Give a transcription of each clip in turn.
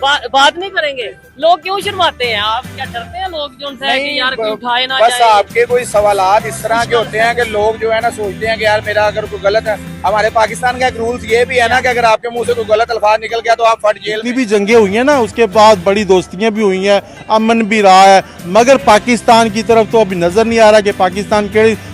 बात नहीं करेंगे। लोग क्यों शर्माते हैं? आप क्या डरते हैं लोग जो उनसे कि यार कोई उठाए ना बस आपके कोई सवालात इस तरह के होते हैं कि लोग जो है ना सोचते हैं कि यार मेरा अगर कोई गलत है। हमारे पाकिस्तान का एक रूल्स ये भी है ना कि अगर आपके मुंह से कोई गलत अल्फाज निकल गया तो आप फट जेल। जितनी भी जंगें हुई हैं ना, उसके बाद बड़ी दोस्तियां भी हुई हैं, अमन भी रहा है, मगर पाकिस्तान की तरफ तो अभी नजर नहीं आ रहा कि पाकिस्तान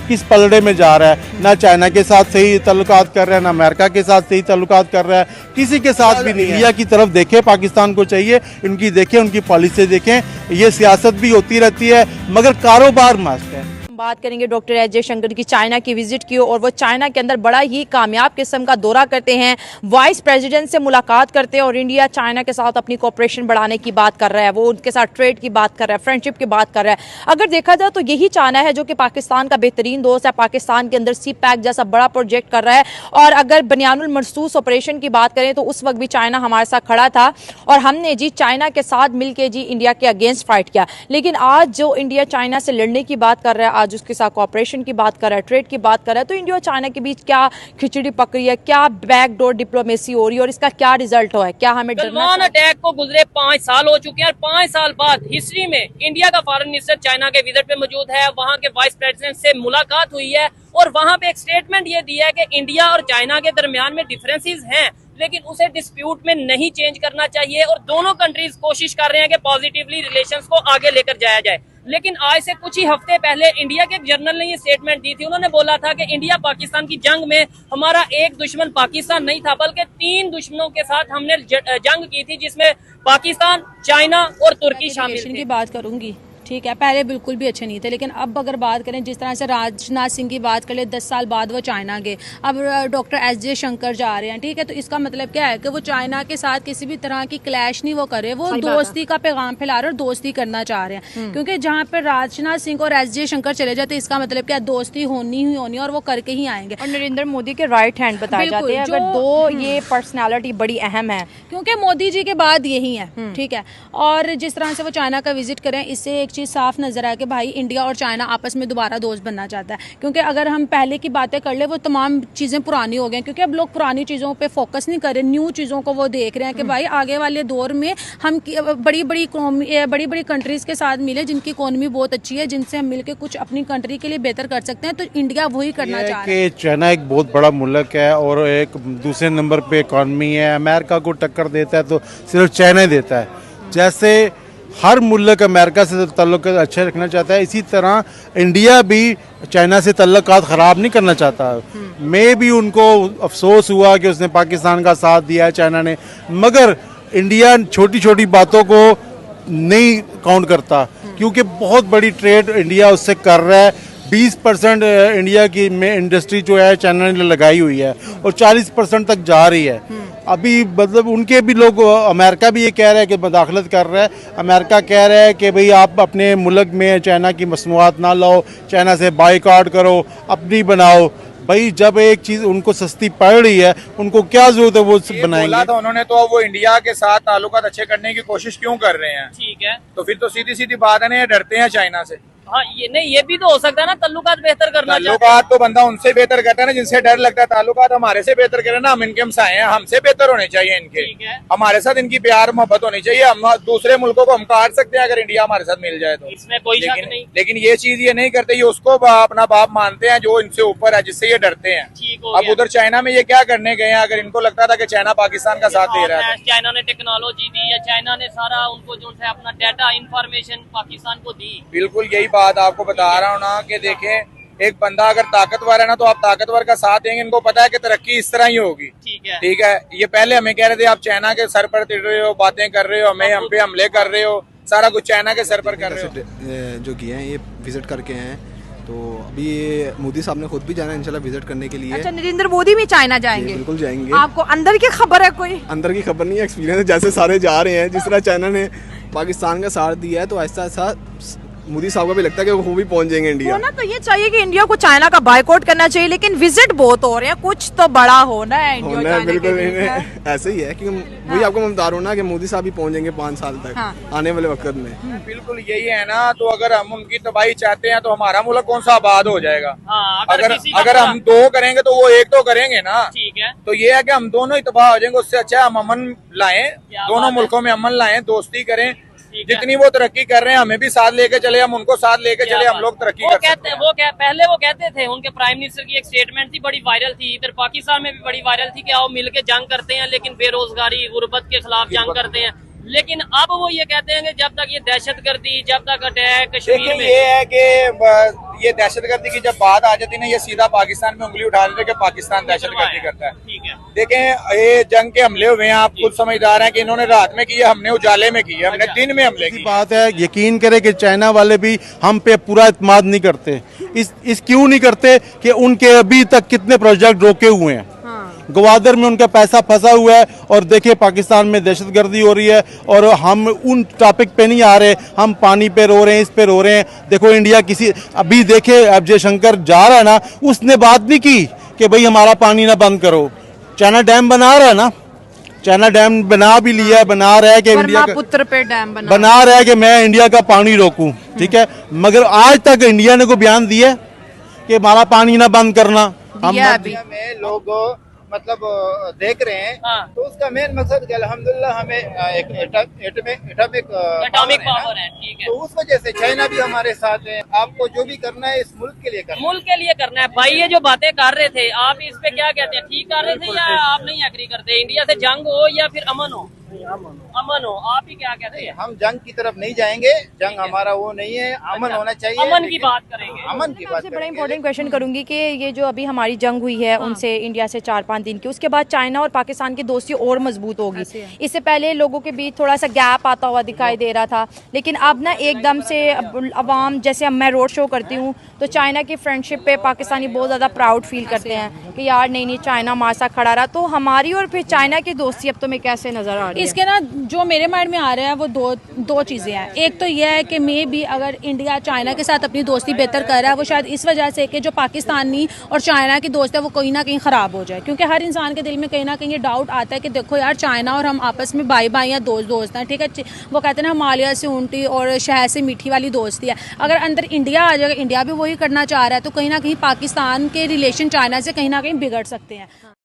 किस पलड़े में जा रहा है। ना चाइना के साथ सही ताल्लुकात कर रहा है, ना अमेरिका के साथ सही ताल्लुकात कर रहा है, किसी के साथ भी नहीं। इंडिया की तरफ देखें, पाकिस्तान को चाहिए इनकी देखें, उनकी पॉलिसी देखें। ये सियासत भी होती रहती है मगर कारोबार मस्त है। बात करेंगे डॉक्टर एस जयशंकर की चाइना की विजिट की, और वो चाइना के अंदर बड़ा ही कामयाब किस्म का दौरा करते हैं, वाइस प्रेसिडेंट से मुलाकात करते हैं और इंडिया चाइना के साथ अपनी कोऑपरेशन बढ़ाने की बात कर रहा है, वो उनके साथ ट्रेड की बात कर रहा है, फ्रेंडशिप की बात कर रहा है। अगर देखा जाए तो यही चाइना है जो कि पाकिस्तान का बेहतरीन दोस्त है, पाकिस्तान के अंदर सी पैक जैसा बड़ा प्रोजेक्ट कर रहा है। और अगर बनियानुल मरसूस ऑपरेशन की बात करें तो उस वक्त भी चाइना हमारे साथ खड़ा था और हमने जी चाइना के साथ मिलकर जी इंडिया के अगेंस्ट फाइट किया। लेकिन आज जो इंडिया चाइना से लड़ने की बात कर रहा है, आज उसके साथ कोऑपरेशन की बात कर रहा है, ट्रेड की बात कर रहा है, तो इंडिया और चाइना के बीच क्या खिचड़ी पक रही है, क्या बैकडोर डिप्लोमेसी हो रही है और इसका क्या रिजल्ट हुआ है? क्या हमें गलवान अटैक को गुजरे 5 साल हो चुके हैं और 5 साल बाद हिस्ट्री में इंडिया का फॉरेन मिनिस्टर चाइना के विजिट पे मौजूद है, वहाँ के वाइस प्रेसिडेंट से मुलाकात हुई है और वहाँ पे एक स्टेटमेंट ये दिया है कि इंडिया और चाइना के दरमियान में डिफरेंसेस हैं लेकिन उसे डिस्प्यूट में नहीं चेंज करना चाहिए और दोनों कंट्रीज कोशिश कर रहे हैं कि पॉजिटिवली रिलेशंस को आगे लेकर जाया जाए। लेकिन आज से कुछ ही हफ्ते पहले इंडिया के एक जर्नल ने ये स्टेटमेंट दी थी। उन्होंने बोला था कि इंडिया पाकिस्तान की जंग में हमारा एक दुश्मन पाकिस्तान नहीं था बल्कि 3 दुश्मनों के साथ हमने जंग की थी जिसमें पाकिस्तान, चाइना और तुर्की शामिल थे। की बात करूंगी, ठीक है, पहले बिल्कुल भी अच्छे नहीं थे, लेकिन अब अगर बात करें जिस तरह से राजनाथ सिंह की बात कर ले, 10 साल बाद वो चाइना गए, अब डॉक्टर एस जयशंकर जा रहे हैं, ठीक है, तो इसका मतलब क्या है कि वो चाइना के साथ किसी भी तरह की क्लैश नहीं वो करे, वो दोस्ती का पैगाम फैला रहे और दोस्ती करना चाह रहे हैं। क्योंकि जहाँ पे राजनाथ सिंह और एस जयशंकर चले जाते इसका मतलब क्या, दोस्ती होनी ही होनी और वो करके ही आएंगे। और नरेंद्र मोदी के राइट हैंड बताए जाते हैं, अगर दो ये पर्सनालिटी बड़ी अहम है क्योंकि मोदी जी के बाद यही है, ठीक है। और जिस तरह से वो चाइना का विजिट करें, इससे एक चीज साफ नजर आया कि भाई इंडिया और चाइना आपस में दोबारा दोस्त बनना चाहता है। क्योंकि अगर हम पहले की बातें कर ले वो तमाम चीजें पुरानी हो गई, क्योंकि अब लोग पुरानी चीजों पे फोकस नहीं कर रहे, न्यू चीजों को वो देख रहे हैं कि भाई आगे वाले दौर में हम बड़ी बड़ी कंट्रीज के साथ मिले जिनकी इकोनॉमी बहुत अच्छी है, जिनसे हम मिलकर कुछ अपनी कंट्री के लिए बेहतर कर सकते हैं। तो इंडिया वही करना चाह रहा है। चाइना एक बहुत बड़ा मुल्क है और एक दूसरे नंबर पे इकॉनमी है, अमेरिका को टक्कर देता है तो सिर्फ चाइना ही देता है। जैसे हर मुल्क अमेरिका से ताल्लुक अच्छे रखना चाहता है, इसी तरह इंडिया भी चाइना से ताल्लुकात ख़राब नहीं करना चाहता। मैं भी उनको अफसोस हुआ कि उसने पाकिस्तान का साथ दिया है चाइना ने, मगर इंडिया छोटी छोटी बातों को नहीं काउंट करता क्योंकि बहुत बड़ी ट्रेड इंडिया उससे कर रहा है। 20% इंडिया की में इंडस्ट्री जो है चाइना ने लगाई हुई है और 40% तक जा रही है। अभी मतलब उनके भी लोग, अमेरिका भी ये कह रहा है कि मदाखलत कर रहा है। अमेरिका कह रहा है कि भाई आप अपने मुल्क में चाइना की मसनूआत ना लाओ, चाइना से बाइकआउट करो, अपनी बनाओ। भाई जब एक चीज उनको सस्ती पड़ रही है उनको क्या जरूरत है वो बनाएंगे। बोला था उन्होंने तो वो इंडिया के साथ ताल्लुकात अच्छे करने की कोशिश क्यों कर रहे हैं? ठीक है, तो फिर तो सीधी सीधी बात है ना, ये डरते हैं चाइना से। हाँ, ये नहीं, ये भी तो हो सकता है ना, ताल्लुकात बेहतर करना चाहते हैं। ताल्लुकात तो बंदा उनसे बेहतर करता है ना जिनसे डर लगता है। ताल्लुकात हमारे से बेहतर करें ना, हम इनके हमसाए हैं, हमसे बेहतर होने चाहिए इनके। हमारे साथ इनकी प्यार मोहब्बत होनी चाहिए। हम दूसरे मुल्कों को हम काट सकते हैं अगर इंडिया हमारे साथ मिल जाए तो, इसमें कोई शक नहीं। लेकिन ये चीज ये नहीं करते, ये उसको अपना बाप मानते हैं जो इनसे ऊपर है, जिससे ये डरते हैं। अब उधर चाइना में ये क्या करने गए हैं? अगर इनको लगता था कि चाइना पाकिस्तान का साथ दे रहा है, चाइना ने टेक्नोलॉजी दी या चाइना ने सारा उनको जो है अपना डाटा इंफॉर्मेशन पाकिस्तान को दी। बिल्कुल यही बात आपको बता रहा हूँ ना कि देखें, एक बंदा अगर ताकतवर है ना तो आप ताकतवर का साथ देंगे। इनको पता है कि तरक्की इस तरह ही होगी। ठीक है, ये पहले हमें कह रहे थे आप चाइना के सर पर तिड़ रहे हो, बातें कर रहे हो, हमें हम पे हमले कर रहे हो, सारा कुछ चाइना के सर पर कर रहे हो। जो किए हैं ये विजिट करके हैं, तो अभी ये मोदी साहब ने खुद भी जाना है इंशाल्लाह विजिट करने के लिए। अच्छा, नरेंद्र मोदी भी चाइना जाएंगे? बिल्कुल जाएंगे। आपको अंदर की खबर है? कोई अंदर की खबर नहीं है, एक्सपीरियंस है। जैसे सारे जा रहे हैं, जिस तरह चाइना ने पाकिस्तान का साथ दिया है तो ऐसा ऐसा मोदी साहब को भी लगता है कि वो भी पहुंच जाएंगे इंडिया। होना तो ये चाहिए कि इंडिया को चाइना का बायकॉट करना चाहिए, लेकिन विजिट बहुत हो रहे हैं, कुछ तो बड़ा होना है इंडिया होना है, चाइना के बिल्कुल बीच में। ऐसे ही है कि वही आपको मैं बता रहा हूँ ना कि मोदी साहब भी पहुंच जाएंगे 5 साल तक आने वाले वक्त में। बिल्कुल यही है ना, तो अगर हम उनकी तबाही चाहते हैं तो हमारा मुल्क कौन सा आबाद हो जाएगा। अगर हम 2 करेंगे तो वो 1 तो करेंगे ना। ठीक है, तो ये है कि हम दोनों ही तबाह हो जाएंगे, उससे अच्छा हम अमन लाएं, दोनों मुल्कों में अमन लाएं, दोस्ती करें। जितनी वो तरक्की कर रहे हैं हमें भी साथ लेके चले, हम उनको साथ लेके चले, हम लोग तरक्की कर सकते हैं। पहले वो कहते थे, उनके प्राइम मिनिस्टर की एक स्टेटमेंट थी, बड़ी वायरल थी, इधर पाकिस्तान में भी बड़ी वायरल थी कि आओ मिलके जंग करते हैं, लेकिन बेरोजगारी गुर्बत के खिलाफ जंग करते हैं। लेकिन अब वो ये कहते हैं कि जब तक ये दहशतगर्दी, जब तक अटैक कश्मीर में, ये है कि ये दहशतगर्दी की जब बात आ जाती है ना, ये सीधा पाकिस्तान में उंगली उठा देते कि पाकिस्तान दहशतगर्दी करता है। ठीक है, देखें ये जंग के हमले हुए हैं, आप खुद समझदार हैं कि इन्होंने रात में किए, हमने उजाले में किए, हमने दिन में हमले किए। बात है, यकीन करें कि चाइना वाले भी हम पे पूरा इत्मीनान नहीं करते। इस क्यों नहीं करते कि उनके अभी तक कितने प्रोजेक्ट रोके हुए हैं, ग्वादर में उनका पैसा फंसा हुआ है, और देखिए पाकिस्तान में दहशतगर्दी हो रही है, और हम उन टॉपिक पे नहीं आ रहे, हम पानी पे रो रहे हैं, इस पे रो रहे हैं। देखो इंडिया किसी, अभी देखे अब जयशंकर जा रहा है ना, उसने बात नहीं की कि भाई हमारा पानी ना बंद करो। चाइना डैम बना रहा है ना, चाइना डैम बना भी लिया, बना रहा है कि इंडिया पुत्र पे डैम बना रहा है कि मैं इंडिया का पानी रोकूं, ठीक है, मगर आज तक इंडिया ने को बयान दिया कि हमारा पानी ना बंद करना। हम में लोग मतलब देख रहे हैं, तो उसका मेन मकसद कि अल्हम्दुलिल्लाह हमें एक एटॉमिक पावर है। ठीक है, तो उस वजह से चाइना भी हमारे साथ है। आपको जो भी करना है इस मुल्क के लिए करना है। मुल्क के लिए करना है। भाई ये जो बातें कर रहे थे आप, इस पे क्या कहते हैं, ठीक कर रहे थे या आप नहीं एग्री करते? इंडिया से जंग हो या फिर अमन हो? अमन हो। आप ही क्या कहते हैं? हम जंग की तरफ नहीं जाएंगे, जंग हमारा वो नहीं है, अमन होना चाहिए। अमन की बात करेंगे, अमन की बात। बड़ा इंपॉर्टेंट क्वेश्चन करूंगी कि ये जो अभी हमारी जंग हुई है उनसे इंडिया से 4-5 दिन की, उसके बाद चाइना और पाकिस्तान की दोस्ती और मजबूत होगी। इससे पहले लोगों के बीच थोड़ा सा गैप आता हुआ दिखाई दे रहा था, लेकिन अब ना एकदम से अवाम, जैसे अब मैं रोड शो करती हूँ तो चाइना की फ्रेंडशिप पे पाकिस्तानी बहुत ज़्यादा प्राउड फील करते हैं कि यार नहीं चाइना हमारे साथ खड़ा रहा। तो हमारी और फिर चाइना की दोस्ती अब तो मैं कैसे नजर आ रही है? इसके ना जो मेरे माइंड में आ रहा है वो दो चीज़ें हैं। एक तो यह है कि मे भी अगर इंडिया चाइना के साथ अपनी दोस्ती बेहतर कर रहा है, वो शायद इस वजह से कि जो पाकिस्तानी और चाइना की दोस्त है वो कहीं ना कहीं ख़राब हो जाए, क्योंकि हर इंसान के दिल में कहीं ना कहीं ये डाउट आता है कि देखो यार चाइना और हम आपस में भाई भाई या दोस्त हैं, ठीक है। वो कहते हैं ना हिमालय से ऊँटी और शहद से मीठी वाली दोस्ती है। अगर अंदर इंडिया आ जाएगा, इंडिया भी वही करना चाह रहा है, तो कहीं ना कहीं पाकिस्तान के रिलेशन चाइना से कहीं ना कहीं बिगड़ सकते हैं।